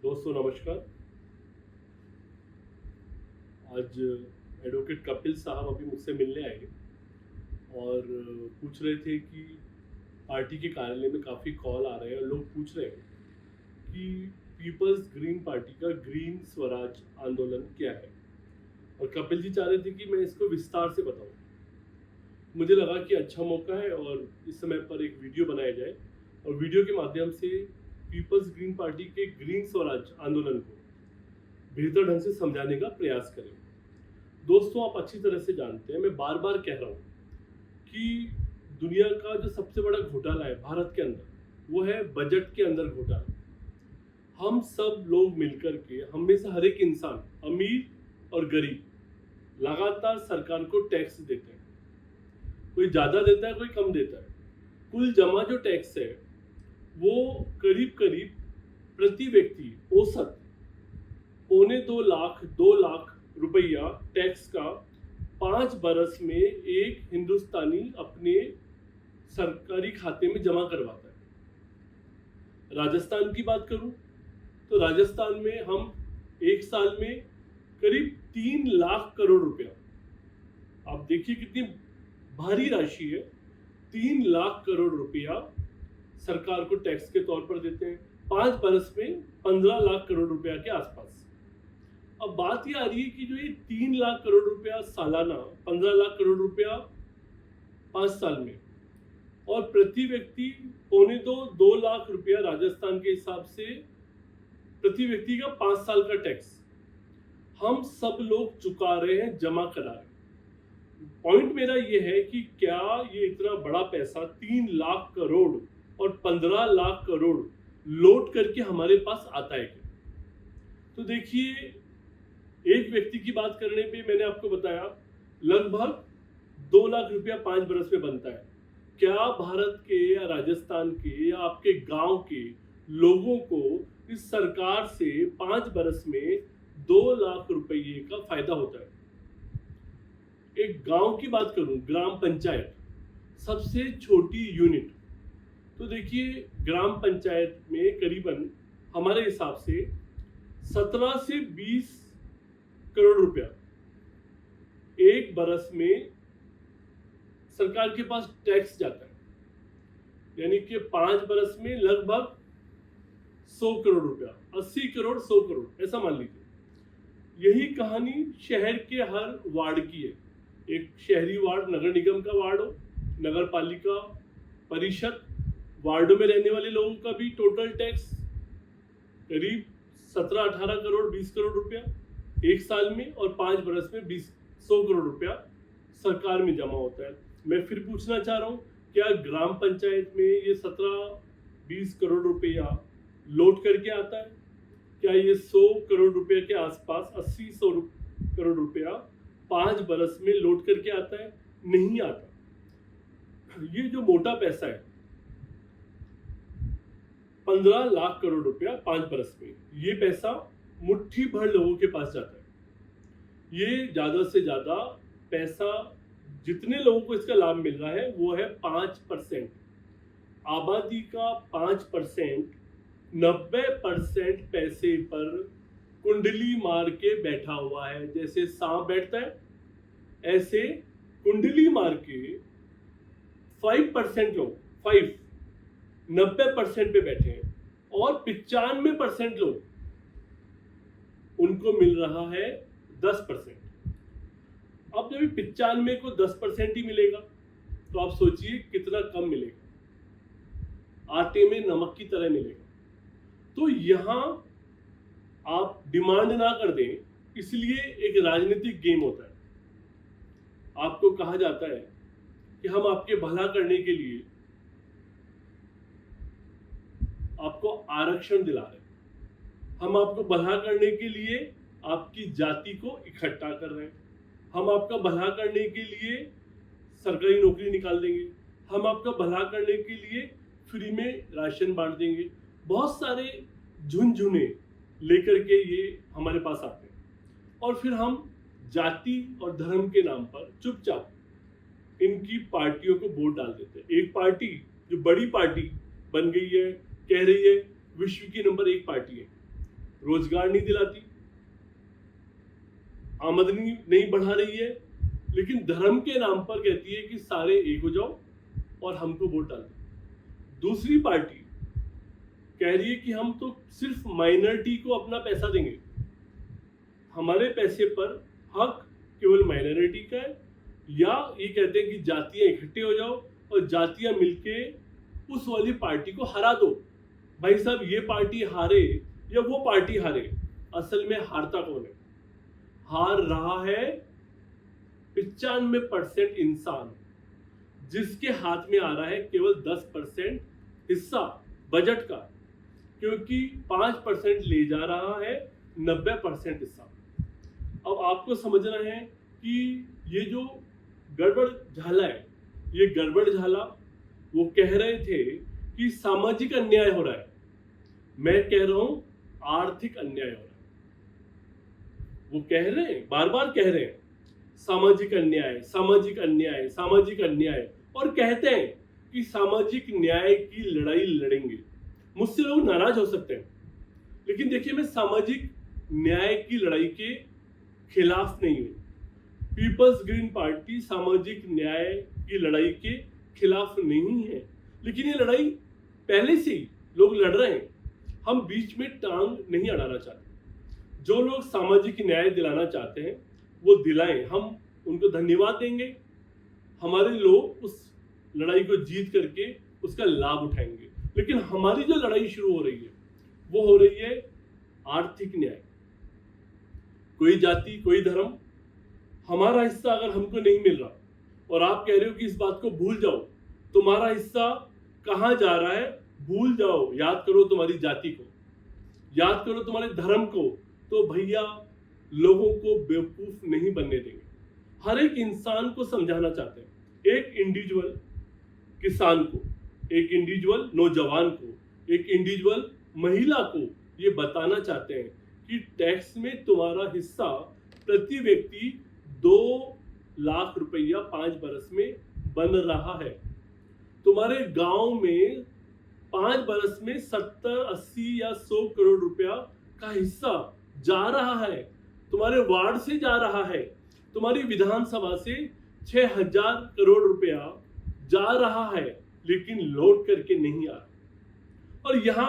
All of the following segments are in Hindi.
दोस्तों नमस्कार। आज एडवोकेट कपिल साहब अभी मुझसे मिलने आए और पूछ रहे थे कि पार्टी के कार्यालय में काफ़ी कॉल आ रहे हैं और लोग पूछ रहे हैं कि पीपल्स ग्रीन पार्टी का ग्रीन स्वराज आंदोलन क्या है। और कपिल जी चाह रहे थे कि मैं इसको विस्तार से बताऊं। मुझे लगा कि अच्छा मौका है और इस समय पर एक वीडियो बनाया जाए और वीडियो के माध्यम से पीपल्स ग्रीन पार्टी के ग्रीन स्वराज आंदोलन को बेहतर ढंग से समझाने का प्रयास करें। दोस्तों आप अच्छी तरह से जानते हैं, मैं बार बार कह रहा हूँ कि दुनिया का जो सबसे बड़ा घोटाला है भारत के अंदर वो है बजट के अंदर घोटाला। हम सब लोग मिलकर के, हम में से हर एक इंसान, अमीर और गरीब, लगातार सरकार को टैक्स देते हैं। कोई ज़्यादा देता है, कोई कम देता है। कुल जमा जो टैक्स है वो करीब करीब प्रति व्यक्ति औसत 2.25 लाख रुपया टैक्स का 5 बरस में एक हिंदुस्तानी अपने सरकारी खाते में जमा करवाता है। राजस्थान की बात करूं तो राजस्थान में हम एक साल में करीब 3 लाख करोड़ रुपया, आप देखिए कितनी भारी राशि है, 3 लाख करोड़ रुपया सरकार को टैक्स के तौर पर देते हैं। 5 बरस में 15 लाख करोड़ रुपया के आसपास। अब बात ये आ रही है कि जो ये 3 लाख करोड़ रुपया सालाना, 15 लाख करोड़ रुपया 5 साल में, और प्रति व्यक्ति 2.25 लाख रुपया राजस्थान के हिसाब से प्रति व्यक्ति का 5 साल का टैक्स हम सब लोग चुका रहे हैं, जमा करा रहे हैं। पॉइंट मेरा ये है कि क्या ये इतना बड़ा पैसा 3 लाख करोड़ और 15 लाख करोड़ लौट करके हमारे पास आता है क्या? तो देखिए, एक व्यक्ति की बात करने पे मैंने आपको बताया लगभग 2 लाख रुपया 5 बरस में बनता है। क्या भारत के या राजस्थान के या आपके गांव के लोगों को इस सरकार से 5 बरस में 2 लाख रुपये का फायदा होता है? एक गांव की बात करूं, ग्राम पंचायत, सबसे छोटी यूनिट, तो देखिए ग्राम पंचायत में करीबन हमारे हिसाब से 17 से 20 करोड़ रुपया एक बरस में सरकार के पास टैक्स जाता है। यानी कि 5 बरस में लगभग 100 करोड़ रुपया, 80 करोड़ 100 करोड़ ऐसा मान लीजिए। यही कहानी शहर के हर वार्ड की है। एक शहरी वार्ड, नगर निगम का वार्ड हो, नगर पालिका परिषद, वार्डों में रहने वाले लोगों का भी टोटल टैक्स करीब 17-18 करोड़ 20 करोड़ रुपया एक साल में, और 5 बरस में 100 करोड़ रुपया सरकार में जमा होता है। मैं फिर पूछना चाह रहा हूँ, क्या ग्राम पंचायत में ये 17-20 करोड़ रुपया लौट करके आता है? क्या ये 100 करोड़ रुपए के आसपास, 80-100 करोड़ रुपया 5 बरस में लौट करके आता है? नहीं आता। ये जो मोटा पैसा है 15 लाख करोड़ रुपया 5 बरस में, ये पैसा मुट्ठी भर लोगों के पास जाता है। ये ज्यादा से ज्यादा पैसा जितने लोगों को इसका लाभ मिल रहा है वो है 5%। आबादी का 5% 90% पैसे पर कुंडली मार के बैठा हुआ है। जैसे सांप बैठता है ऐसे कुंडली मार के 5% लोग 90% पे बैठे हैं, और 95% लोग उनको मिल रहा है 10%। अब जब 95 को 10% ही मिलेगा तो आप सोचिए कितना कम मिलेगा, आटे में नमक की तरह मिलेगा। तो यहां आप डिमांड ना कर दें, इसलिए एक राजनीतिक गेम होता है। आपको कहा जाता है कि हम आपके भला करने के लिए आपको आरक्षण दिला रहे हैं, हम आपको भला करने के लिए आपकी जाति को इकट्ठा कर रहे हैं, हम आपका भला करने के लिए सरकारी नौकरी निकाल देंगे, हम आपका भला करने के लिए फ्री में राशन बांट देंगे। बहुत सारे झुनझुने लेकर के ये हमारे पास आते हैं, और फिर हम जाति और धर्म के नाम पर चुपचाप इनकी पार्टियों को वोट डाल देते हैं। एक पार्टी जो बड़ी पार्टी बन गई है, कह रही है विश्व की नंबर 1 पार्टी है, रोजगार नहीं दिलाती, आमदनी नहीं बढ़ा रही है, लेकिन धर्म के नाम पर कहती है कि सारे एक हो जाओ और हमको वोट डाल दो। दूसरी पार्टी कह रही है कि हम तो सिर्फ माइनॉरिटी को अपना पैसा देंगे, हमारे पैसे पर हक केवल माइनॉरिटी का है, या ये कहते हैं कि जातियां इकट्ठे हो जाओ और जातियां मिलके उस वाली पार्टी को हरा दो। भाई साहब, ये पार्टी हारे या वो पार्टी हारे, असल में हारता कौन है? हार रहा है 95% इंसान, जिसके हाथ में आ रहा है केवल 10% हिस्सा बजट का, क्योंकि 5% ले जा रहा है 90% हिस्सा। अब आपको समझना है कि ये जो गड़बड़ झाला है, ये गड़बड़ झाला वो कह रहे थे कि सामाजिक अन्याय हो रहा है, मैं कह रहा हूं आर्थिक अन्याय हो रहा है। वो कह रहे हैं, बार बार कह रहे हैं सामाजिक अन्याय, सामाजिक अन्याय, सामाजिक अन्याय, और कहते हैं कि सामाजिक न्याय की लड़ाई लड़ेंगे। मुझसे लोग नाराज हो सकते हैं, लेकिन देखिए, मैं सामाजिक न्याय की लड़ाई के खिलाफ नहीं हूं। पीपल्स ग्रीन पार्टी सामाजिक न्याय की लड़ाई के खिलाफ नहीं है, लेकिन ये लड़ाई पहले से ही लोग लड़ रहे हैं। हम बीच में टांग नहीं अड़ाना चाहते। जो लोग सामाजिक न्याय दिलाना चाहते हैं वो दिलाएं, हम उनको धन्यवाद देंगे। हमारे लोग उस लड़ाई को जीत करके उसका लाभ उठाएंगे। लेकिन हमारी जो लड़ाई शुरू हो रही है वो हो रही है आर्थिक न्याय। कोई जाति, कोई धर्म, हमारा हिस्सा अगर हमको नहीं मिल रहा और आप कह रहे हो कि इस बात को भूल जाओ, तुम्हारा हिस्सा कहां जा रहा है भूल जाओ, याद करो तुम्हारी जाति को, याद करो तुम्हारे धर्म को, तो भैया लोगों को बेवकूफ नहीं बनने देंगे। हर एक इंसान को समझाना चाहते हैं, एक इंडिविजुअल किसान को, एक इंडिविजुअल नौजवान को, एक इंडिविजुअल महिला को ये बताना चाहते हैं कि टैक्स में तुम्हारा हिस्सा प्रति व्यक्ति 2 लाख रुपया 5 बरस में बन रहा है। तुम्हारे गांव में 5 बरस में 70, 80 या 100 करोड़ रुपया का हिस्सा जा रहा है, तुम्हारे वार्ड से जा रहा है, तुम्हारी विधानसभा से 6000 करोड़ रुपया जा रहा है, लेकिन लौट करके नहीं आ रहा। और यहां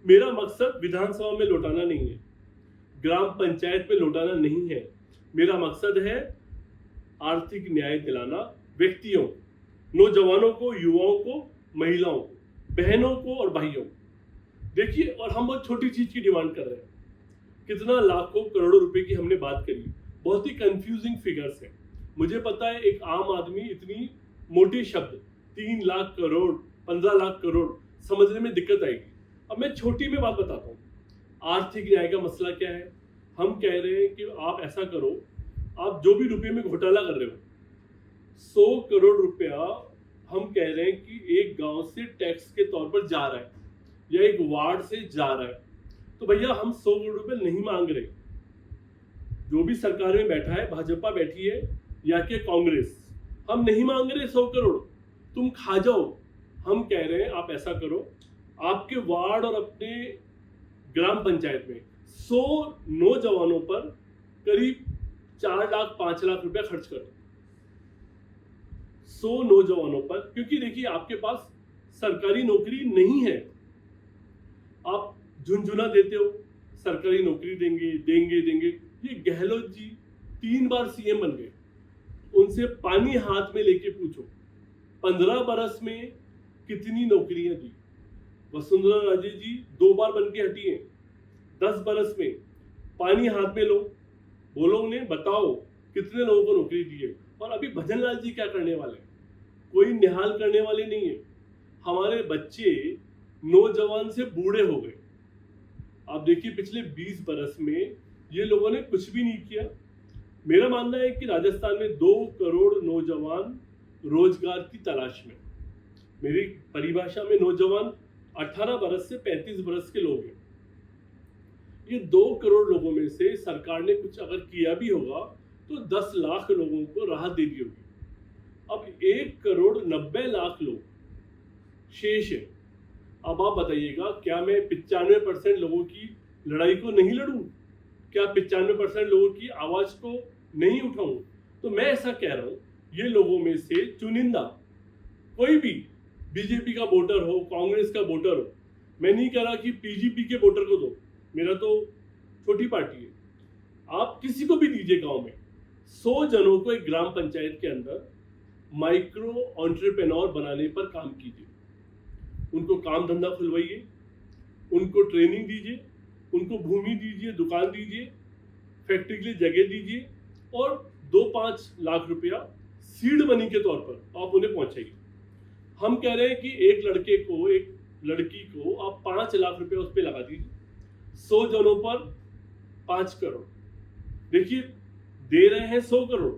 मेरा मकसद विधानसभा में लौटाना नहीं है, ग्राम पंचायत में लौटाना नहीं है। मेरा मकसद है आर्थिक न्याय दिलाना व्यक्तियों, नौजवानों को, युवाओं को, महिलाओं को, बहनों को और भाइयों को। देखिए, और हम बहुत छोटी चीज की डिमांड कर रहे हैं, कितना लाखों करोड़ों रुपए की हमने बात करी, बहुत ही कंफ्यूजिंग फिगर्स है। मुझे पता है एक आम आदमी इतनी मोटी शब्द 3 लाख करोड़, 15 लाख करोड़ समझने में दिक्कत आएगी। अब मैं छोटी में बात बताता हूँ। आर्थिक न्याय का मसला क्या है? हम कह रहे हैं कि आप ऐसा करो, आप जो भी रुपये में घोटाला कर रहे हो, 100 करोड़ रुपया हम कह रहे हैं कि एक गांव से टैक्स के तौर पर जा रहा है या एक वार्ड से जा रहा है, तो भैया हम 100 करोड़ रुपए नहीं मांग रहे। जो भी सरकार में बैठा है, भाजपा बैठी है या कि कांग्रेस, हम नहीं मांग रहे 100 करोड़, तुम खा जाओ। हम कह रहे हैं आप ऐसा करो, आपके वार्ड और अपने ग्राम पंचायत में 100 नौजवानों पर करीब 4 लाख 5 लाख रुपया खर्च करो, 100 नौजवानों पर। क्योंकि देखिए, आपके पास सरकारी नौकरी नहीं है, आप झुंझुना देते हो सरकारी नौकरी देंगे देंगे देंगे। ये गहलोत जी 3 बार सीएम बन गए, उनसे पानी हाथ में लेके पूछो 15 बरस में कितनी नौकरियां दी। वसुंधरा राजे जी 2 बार बन के हटी हैं, 10 बरस में। पानी हाथ में लो, बोलो उन्हें, बताओ कितने लोगों को नौकरी दी है। और अभी भजन लाल जी क्या करने वाले? कोई निहाल करने वाले नहीं है। हमारे बच्चे नौजवान से बूढ़े हो गए। आप देखिए, पिछले 20 बरस में ये लोगों ने कुछ भी नहीं किया। मेरा मानना है कि राजस्थान में 2 करोड़ नौजवान रोजगार की तलाश में। मेरी परिभाषा में नौजवान 18 बरस से 35 बरस के लोग हैं। ये 2 करोड़ लोगों में से सरकार ने कुछ अगर किया भी होगा तो 10 लाख लोगों को राहत दे दी होगी। अब 1 करोड़ 90 लाख लोग शेष है। अब आप बताइएगा, क्या मैं 95% लोगों की लड़ाई को नहीं लड़ूं? क्या 95% लोगों की आवाज को नहीं उठाऊं? तो मैं ऐसा कह रहा हूं, ये लोगों में से चुनिंदा कोई भी बीजेपी का वोटर हो, कांग्रेस का वोटर हो, मैं नहीं कह रहा कि पीजीपी के वोटर को दो, मेरा तो छोटी पार्टी है, आप किसी को भी दीजिए। गांव में 100 जनों को एक ग्राम पंचायत के अंदर माइक्रो एंटरप्रेन्योर बनाने पर काम कीजिए, उनको काम धंधा खुलवाइए, उनको ट्रेनिंग दीजिए, उनको भूमि दीजिए, दुकान दीजिए, फैक्ट्री के लिए जगह दीजिए और 2-5 लाख रुपया सीड मनी के तौर पर आप उन्हें पहुंचाइए। हम कह रहे हैं कि एक लड़के को, एक लड़की को आप 5 लाख रुपया उस पर लगा दीजिए, 100 जनों पर 5 करोड़। देखिए, दे रहे हैं 100 करोड़,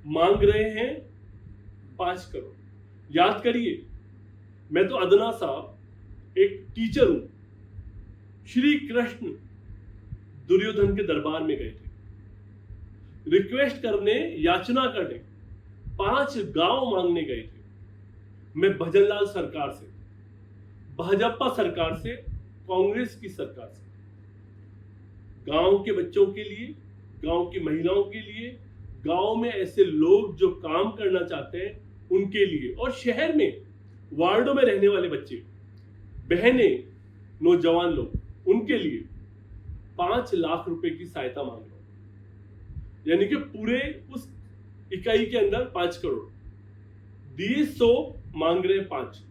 मांग रहे हैं 5 करोड़। याद करिए, मैं तो अदना सा एक टीचर हूं। श्री कृष्ण दुर्योधन के दरबार में गए थे, रिक्वेस्ट करने, याचना करने, 5 गांव मांगने गए थे। मैं भजनलाल सरकार से, भाजपा सरकार से, कांग्रेस की सरकार से गांव के बच्चों के लिए, गांव की महिलाओं के लिए, गांव में ऐसे लोग जो काम करना चाहते हैं उनके लिए, और शहर में वार्डों में रहने वाले बच्चे, बहनें, नौजवान लोग, उनके लिए 5 लाख रुपए की सहायता मांग रहा हूं। यानी कि पूरे उस इकाई के अंदर 5 करोड़ दिए, 100 मांग रहे हैं 5,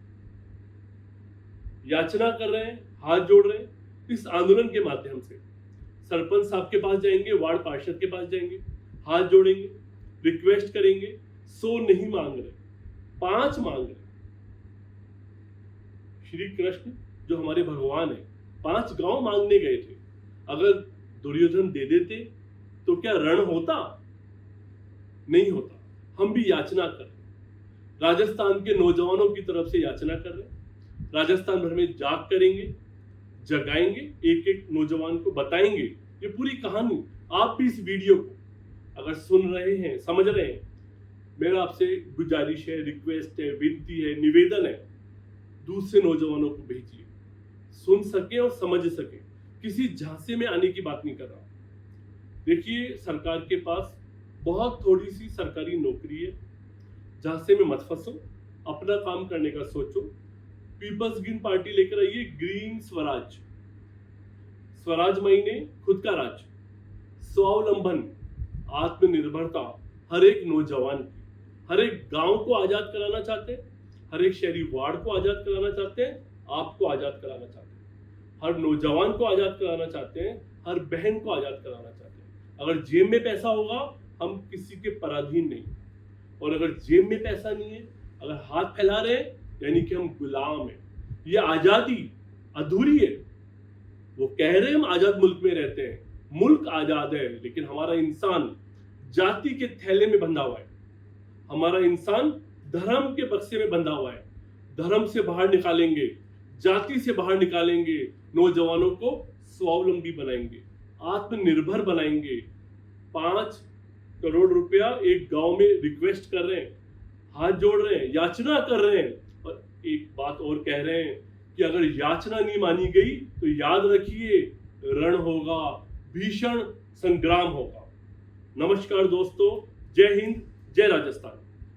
याचना कर रहे हैं, हाथ जोड़ रहे हैं। इस आंदोलन के माध्यम से सरपंच साहब के पास जाएंगे, वार्ड पार्षद के पास जाएंगे, हाथ जोड़ेंगे, रिक्वेस्ट करेंगे। 100 नहीं मांग रहे, 5 मांग रहे। श्री कृष्ण जो हमारे भगवान है, 5 गांव मांगने गए थे। अगर दुर्योधन दे देते तो क्या रण होता? नहीं होता। हम भी याचना कर रहे हैं, राजस्थान के नौजवानों की तरफ से याचना कर रहे हैं। राजस्थान भर में जाग करेंगे, जगाएंगे, एक एक नौजवान को बताएंगे ये पूरी कहानी। आप भी इस वीडियो को अगर सुन रहे हैं, समझ रहे हैं, मेरा आपसे गुजारिश है, रिक्वेस्ट है, विनती है, निवेदन है, दूसरे नौजवानों को भेजिए, सुन सके और समझ सके। किसी झांसे में आने की बात नहीं कर रहा। देखिए, सरकार के पास बहुत थोड़ी सी सरकारी नौकरी है, झांसे में मत फंसो, अपना काम करने का सोचो। पीपल्स ग्रीन पार्टी लेकर आइए ग्रीन स्वराज, स्वराज महीने, खुद का राज, स्वावलंबन, आत्मनिर्भरता हर एक नौजवान की। हर एक गांव को आजाद कराना चाहते हैं, हर एक शहरी वार्ड को आजाद कराना चाहते हैं, आपको आजाद कराना चाहते हैं, हर नौजवान को आजाद कराना चाहते हैं, हर बहन को आजाद कराना चाहते हैं। अगर जेब में पैसा होगा, हम किसी के पराधीन नहीं, और अगर जेब में पैसा नहीं है, अगर हाथ फैला रहे हैं, यानी कि हम गुलाम हैं। ये आजादी अधूरी है। वो कह रहे हैं हम आजाद मुल्क में रहते हैं, मुल्क आजाद है, लेकिन हमारा इंसान जाति के थैले में बंधा हुआ है, हमारा इंसान धर्म के बक्से में बंधा हुआ है। धर्म से बाहर निकालेंगे, जाति से बाहर निकालेंगे, नौजवानों को स्वावलंबी बनाएंगे, आत्मनिर्भर बनाएंगे। 5 करोड़ रुपया एक गांव में रिक्वेस्ट कर रहे हैं, हाथ जोड़ रहे हैं, याचना कर रहे हैं, और एक बात और कह रहे हैं कि अगर याचना नहीं मानी गई तो याद रखिए, रण होगा, भीषण संग्राम होगा। नमस्कार दोस्तों, जय हिंद, जय राजस्थान।